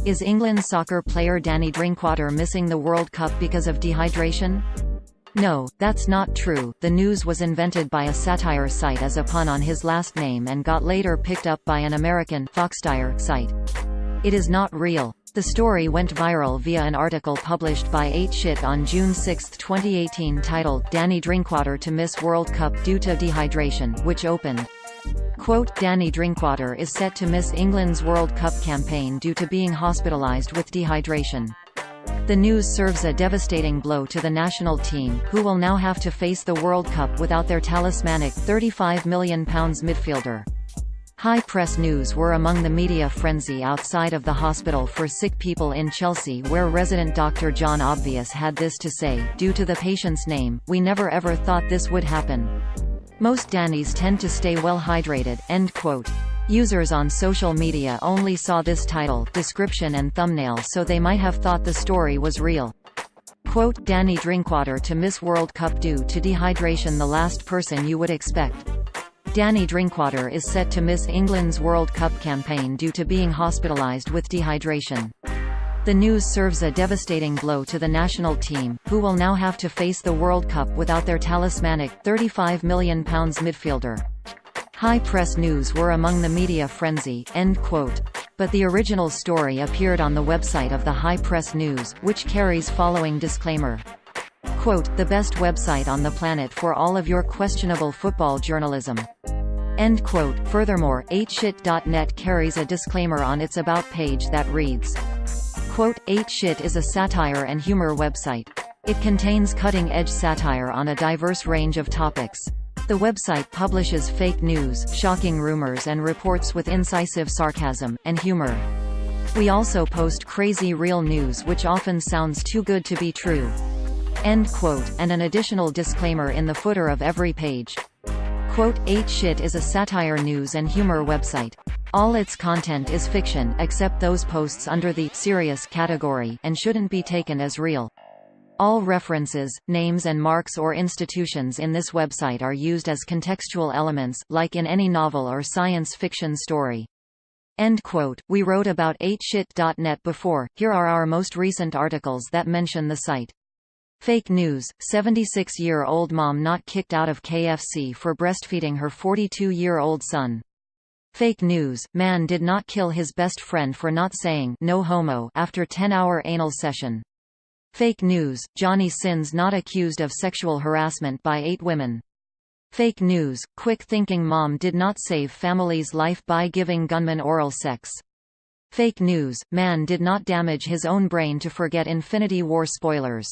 Is England soccer player Danny Drinkwater missing the World Cup because of dehydration? No, that's not true. The news was invented by a satire site as a pun on his last name and got later picked up by an American fauxtire site. It is not real. The story went viral via an article published by 8shit on June 6, 2018 titled, "Danny Drinkwater to miss World Cup due to dehydration," which opened, quote, "Danny Drinkwater is set to miss England's World Cup campaign due to being hospitalised with dehydration. The news serves a devastating blow to the national team, who will now have to face the World Cup without their talismanic £35 million midfielder." High press news were among the media frenzy outside of the hospital for sick people in Chelsea, where resident Dr. John Obvious had this to say, "Due to the patient's name, we never ever thought this would happen. Most Dannys tend to stay well hydrated." End quote. Users on social media only saw this title, description and thumbnail, so they might have thought the story was real. Quote, "Danny Drinkwater to miss World Cup due to dehydration." The last person you would expect. Danny Drinkwater is set to miss England's World Cup campaign due to being hospitalised with dehydration. The news serves a devastating blow to the national team, who will now have to face the World Cup without their talismanic £35 million midfielder. High press news were among the media frenzy. End quote. But the original story appeared on the website of the High Press News, which carries following disclaimer. Quote, "The best website on the planet for all of your questionable football journalism." End quote. Furthermore, 8shit.net carries a disclaimer on its About page that reads, quote, "8shit is a satire and humor website. It contains cutting-edge satire on a diverse range of topics. The website publishes fake news, shocking rumors and reports with incisive sarcasm and humor. We also post crazy real news which often sounds too good to be true." End quote, and an additional disclaimer in the footer of every page. Quote, 8shit is a satire news and humor website. All its content is fiction, except those posts under the serious category, and shouldn't be taken as real. All references, names and marks or institutions in this website are used as contextual elements, like in any novel or science fiction story. End quote. We wrote about 8shit.net before. Here are our most recent articles that mention the site. Fake news, 76-year-old mom not kicked out of KFC for breastfeeding her 42-year-old son. Fake news, man did not kill his best friend for not saying "no homo" after 10-hour anal session. Fake news, Johnny Sins not accused of sexual harassment by 8 women. Fake news, quick-thinking mom did not save family's life by giving gunman oral sex. Fake news, man did not damage his own brain to forget Infinity War spoilers.